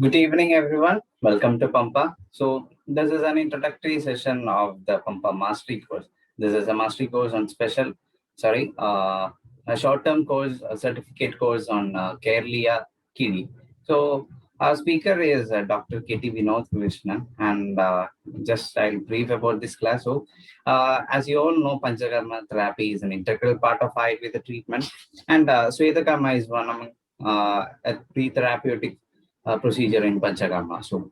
Good evening, everyone. Welcome to Pampa. So, this is an introductory session of the Pampa Mastery course. This is a mastery course on a short-term course, a certificate course on Kerala Kiri. So, our speaker is Dr. K.T. Vinod Krishnan, and just I'll brief about this class. So, as you all know, Panchakarma therapy is an integral part of Ayurveda treatment, and Swetakarma is one among a pre-therapeutic procedure in Panchakarma. So,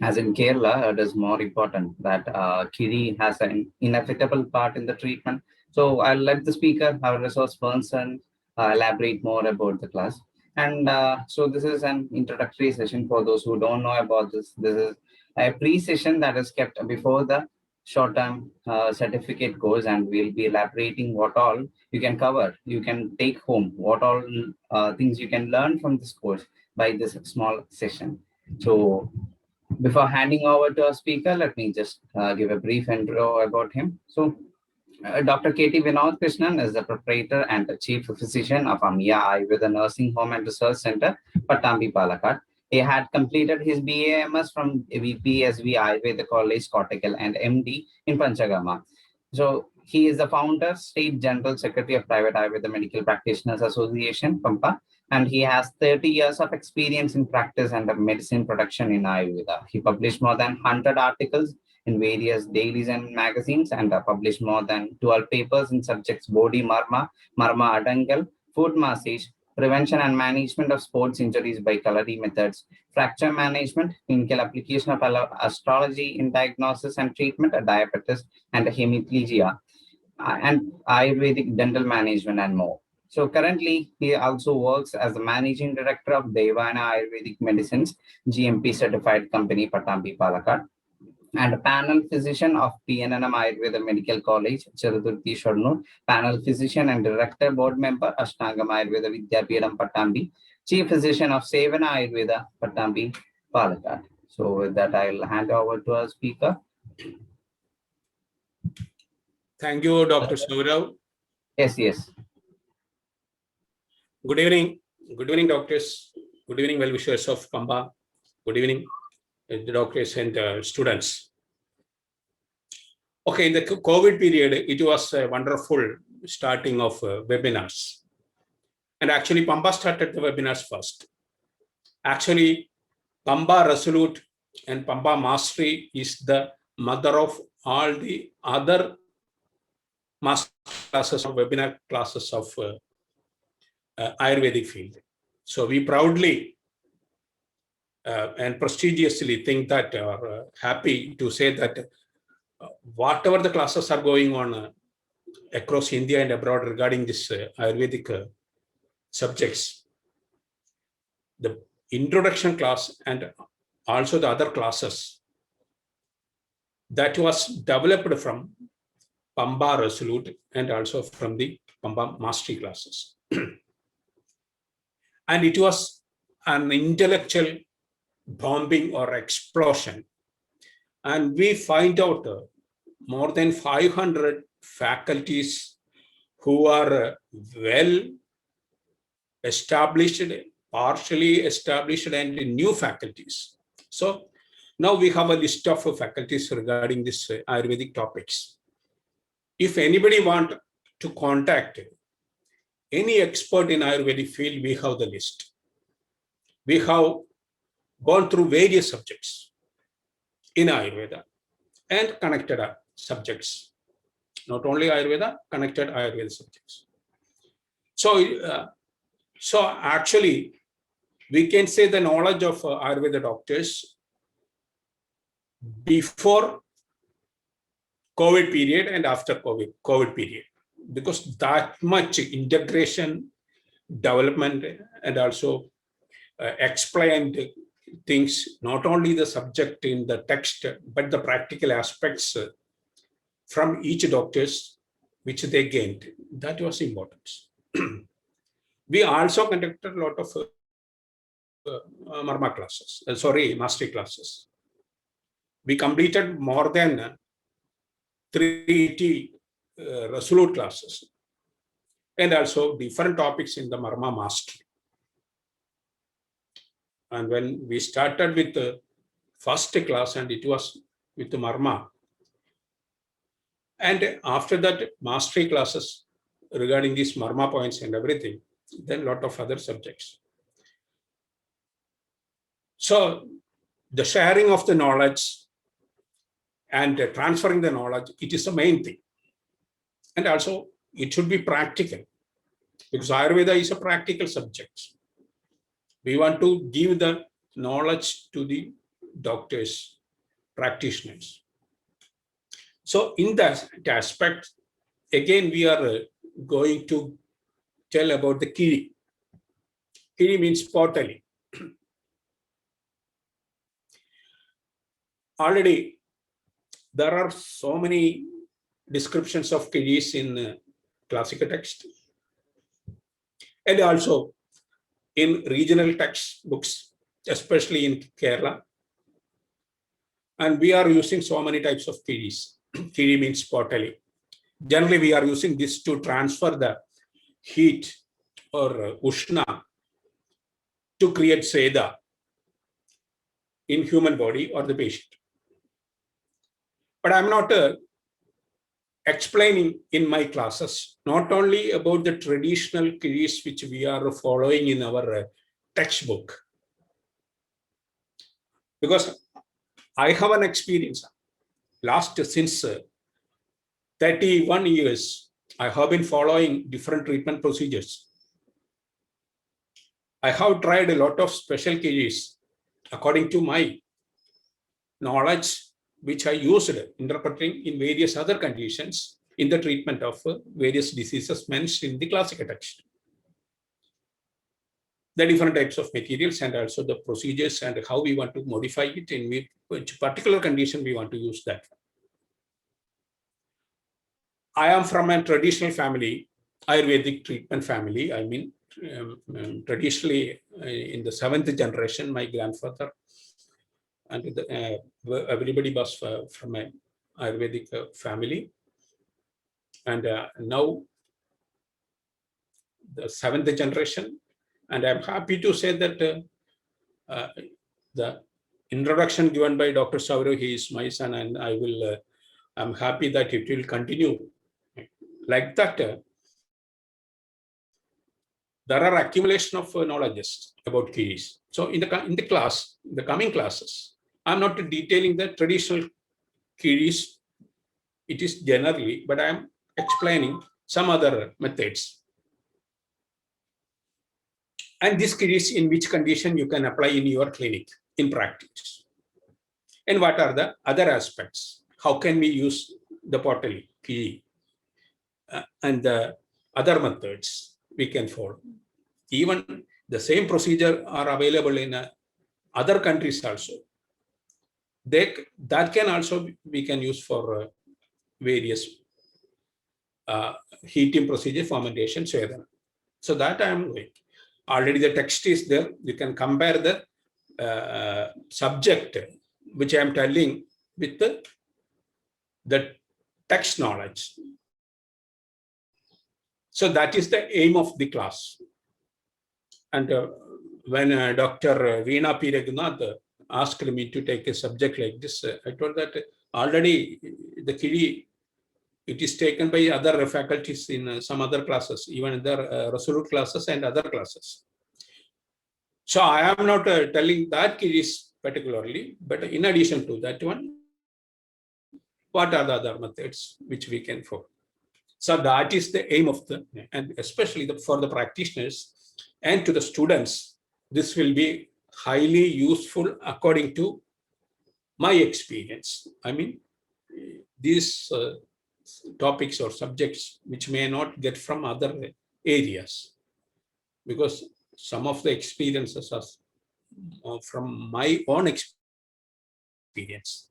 as in Kerala, it is more important that Kiri has an inevitable part in the treatment. So, I'll let the speaker, our resource person, elaborate more about the class. And so, this is an introductory session for those who don't know about this. This is a pre-session that is kept before the short-term certificate course, and we'll be elaborating what all you can cover, you can take home, what all things you can learn from this course by this small session. So, before handing over to our speaker, let me just give a brief intro about him. So, Dr. K.T. Vinod Krishnan is the proprietor and the chief physician of Amiya Ayurveda Nursing Home and Research Center, Pattambi, Palakkad. He had completed his BAMS from VPSV Ayurveda College, Kottakkal, and MD in Panchagama. So, he is the founder, state general secretary of Private Ayurveda Medical Practitioners Association, Pampa, and he has 30 years of experience in practice and medicine production in Ayurveda. He published more than 100 articles in various dailies and magazines, and published more than 12 papers in subjects body marma, marma adangal, foot massage, prevention and management of sports injuries by Kalari methods, fracture management, clinical application of astrology in diagnosis and treatment, diabetes and hemiplegia, and Ayurvedic dental management, and more. So currently, he also works as the managing director of Devana Ayurvedic Medicines, GMP certified company, Pattambi, Palakkad, and a panel physician of PNNM Ayurveda Medical College, Cheruturthi, Shornur, panel physician and director board member, Ashtangam Ayurveda Vidyapitham, Pattambi, chief physician of Sevana Ayurveda, Pattambi, Palakkad. So with that, I'll hand over to our speaker. Thank you, Dr. Saurav. Yes. Good evening. Good evening, doctors. Good evening, well-wishers of Pamba. Good evening, the doctors and students. Okay, in the COVID period, it was a wonderful starting of webinars. And actually, Pamba started the webinars first. Actually, Pamba Resolute and Pamba Mastery is the mother of all the other master classes or webinar classes of Ayurvedic field. So we proudly and prestigiously think that, or happy to say that whatever the classes are going on across India and abroad regarding this Ayurvedic subjects, the introduction class and also the other classes, that was developed from Pamba Resolute and also from the Pamba Mastery classes. And it was an intellectual bombing or explosion. And we find out more than 500 faculties who are well established, partially established, and new faculties. So now we have a list of faculties regarding this Ayurvedic topics. If anybody want to contact any expert in Ayurvedic field, we have the list. We have gone through various subjects in Ayurveda and connected subjects. Not only Ayurveda, connected Ayurveda subjects. So actually, we can say the knowledge of Ayurveda doctors before COVID period and after COVID period, because that much integration, development, and also explained things, not only the subject in the text, but the practical aspects from each doctors, which they gained. That was important. We also conducted a lot of Marma classes, mastery classes. We completed more than 380 Resolute classes, and also different topics in the Marma Mastery. And when we started with the first class, and it was with the Marma, and after that mastery classes regarding these Marma points and everything, then a lot of other subjects. So the sharing of the knowledge and transferring the knowledge, it is the main thing. And also it should be practical, because Ayurveda is a practical subject. We want to give the knowledge to the doctors, practitioners. So in that aspect, again, we are going to tell about the Kiri. Kiri means pottery. Already, there are so many descriptions of Kiris in classical text, and also in regional textbooks, especially in Kerala. And we are using so many types of Kiris. Kiri means pottery. Generally, we are using this to transfer the heat or Ushna to create Seda in human body or the patient. But I'm not explaining in my classes, not only about the traditional Kiris which we are following in our textbook, because I have an experience. Since 31 years, I have been following different treatment procedures. I have tried a lot of special Kiris according to my knowledge, which I used interpreting in various other conditions in the treatment of various diseases mentioned in the classical text. The different types of materials and also the procedures and how we want to modify it, in which particular condition we want to use that. I am from a traditional family, Ayurvedic treatment family. I mean, traditionally in the 7th generation, my grandfather and everybody was from an Ayurvedic family. And now the 7th generation. And I'm happy to say that the introduction given by Dr. Saurav, he is my son, and I'm happy that it will continue like that. There are accumulation of knowledges about Kiris. So in the coming classes, I'm not detailing the traditional Kiris. It is generally, but I'm explaining some other methods. And this Kiris, in which condition you can apply in your clinic, in practice. And what are the other aspects? How can we use the pottery, Kiri, and the other methods we can follow? Even the same procedure are available in other countries also. That can also we can use for various heating procedure, fermentation, Svedana. So that I am doing. Already the text is there. You can compare the subject which I am telling with the text knowledge. So that is the aim of the class. And when Dr. Veena P. Raghunath asked me to take a subject like this, I told that already the Kiri, it is taken by other faculties in some other classes, even in the Resolute classes and other classes. So I am not telling that Kiris particularly, but in addition to that one, what are the other methods which we can follow? So that is the aim of and especially for the practitioners and to the students, this will be highly useful according to my experience. I mean, these topics or subjects which may not get from other areas, because some of the experiences are from my own experience.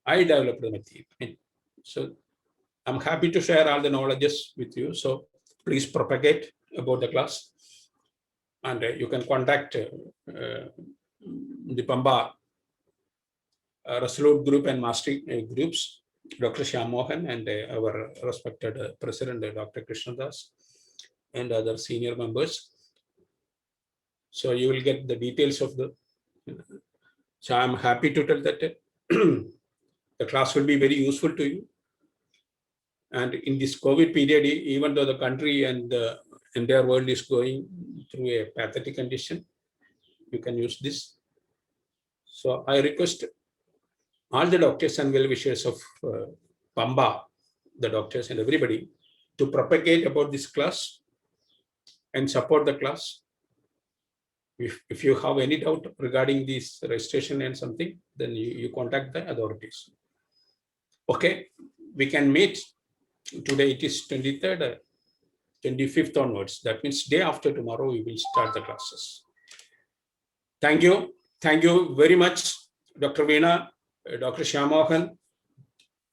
I developed the material. So I'm happy to share all the knowledges with you. So please propagate about the class. And you can contact the Pamba Resolute group and mastery groups, Dr. Shyam Mohan and our respected President, Dr. Krishnadas, and other senior members. So you will get the details of the. So I'm happy to tell that the class will be very useful to you. And in this COVID period, even though the country and the entire world is going through a pathetic condition, you can use this. So I request all the doctors and well-wishers of Pamba, the doctors and everybody, to propagate about this class and support the class. If you have any doubt regarding this registration and something, then you contact the authorities. Okay, we can meet. Today it is 23rd, 25th onwards. That means day after tomorrow, we will start the classes. Thank you. Thank you very much, Dr. Veena, Dr. Shyammohan,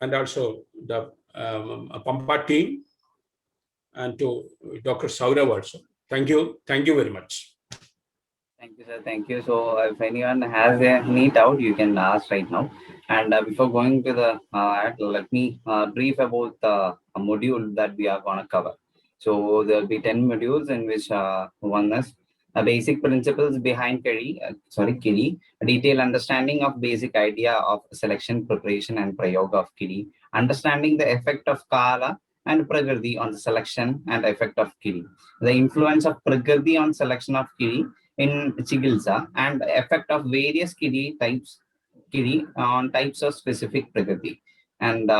and also the Pampa team, and to Dr. Saurav also. Thank you. Thank you very much. Thank you, sir. Thank you. So, if anyone has any doubt, you can ask right now. And before going to the act, let me brief about the module that we are going to cover. So, there will be 10 modules in which one is basic principles behind KIRI, a detailed understanding of basic idea of selection, preparation, and prayoga of KIRI, understanding the effect of Kala and Prakriti on the selection and effect of KIRI, the influence of Prakriti on selection of KIRI in Chigilsa, and the effect of various kiri on types of specific prakriti, and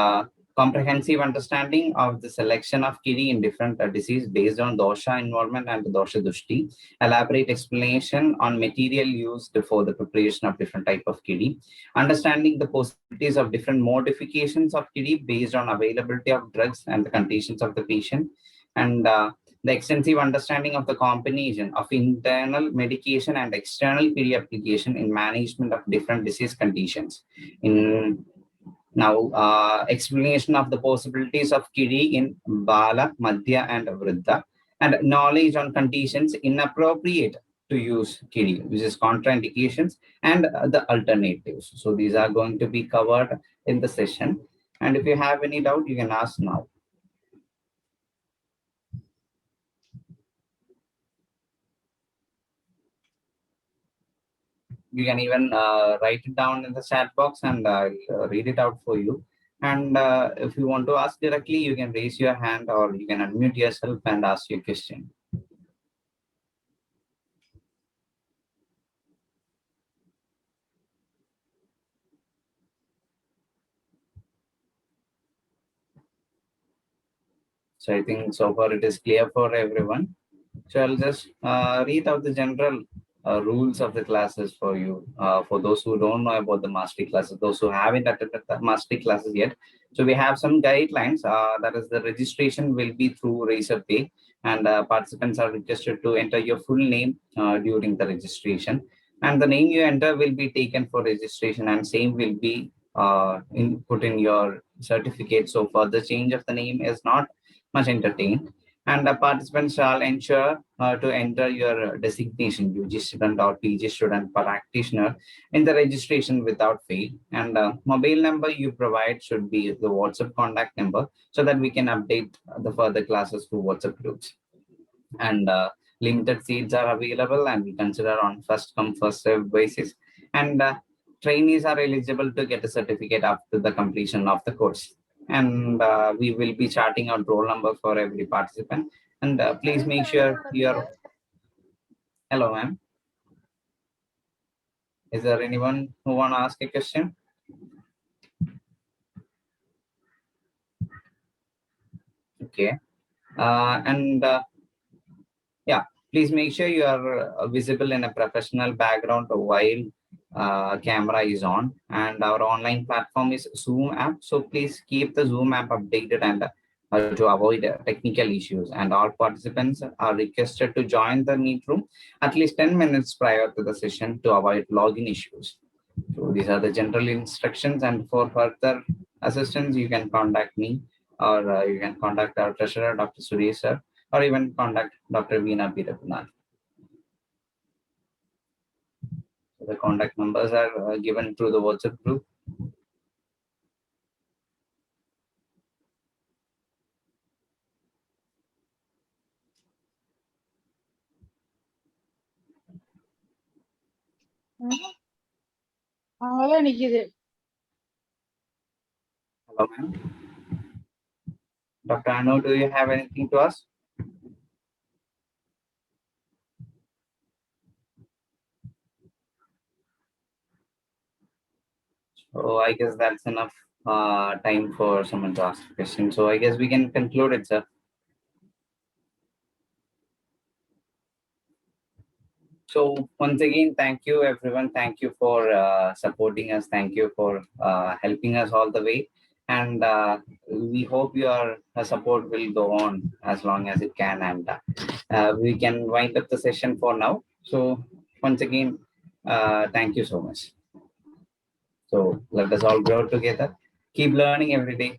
comprehensive understanding of the selection of kiri in different disease based on dosha involvement and dosha dushti, elaborate explanation on material used for the preparation of different type of kiri, understanding the possibilities of different modifications of kiri based on availability of drugs and the conditions of the patient, and the extensive understanding of the combination of internal medication and external PD application in management of different disease conditions. In now, explanation of the possibilities of Kiri in Bala, Madhya, and Vriddha, and knowledge on conditions inappropriate to use Kiri, which is contraindications, and the alternatives. So these are going to be covered in the session. And if you have any doubt, you can ask now. You can even write it down in the chat box, and I'll read it out for you. And if you want to ask directly, you can raise your hand or you can unmute yourself and ask your question. So I think so far it is clear for everyone. So I'll just read out the general rules of the classes for you. For those who don't know about the mastery classes, those who haven't attended the mastery classes yet. So we have some guidelines. That is, the registration will be through Razorpay, and participants are requested to enter your full name during the registration. And the name you enter will be taken for registration, and same will be put in your certificate. So for the change of the name is not much entertained, and the participants shall ensure to enter your designation, UG student or PG student practitioner, in the registration without fail. And mobile number you provide should be the WhatsApp contact number, so that we can update the further classes through WhatsApp groups. And limited seats are available, and we consider on first come first served basis. And trainees are eligible to get a certificate after the completion of the course. And we will be charting out roll number for every participant. And please make sure you're. Hello, ma'am. Is there anyone who want to ask a question? Okay. And yeah, please make sure you are visible in a professional background while camera is on. And our online platform is Zoom app. So please keep the Zoom app updated and to avoid technical issues. And all participants are requested to join the meet room at least 10 minutes prior to the session to avoid login issues. So these are the general instructions, and for further assistance, you can contact me, or you can contact our treasurer, Dr. Suresh sir, or even contact Dr. Veena Peerapunal. So the contact numbers are given through the WhatsApp group. அங்கதான் நிக்குது. Hello, ma'am. Dr. Anu, do you have anything to ask? So I guess that's enough time for someone to ask a question. So I guess we can conclude it, sir. So once again, thank you, everyone. Thank you for supporting us. Thank you for helping us all the way. And we hope your support will go on as long as it can. And we can wind up the session for now. So once again, thank you so much. So let us all grow together. Keep learning every day.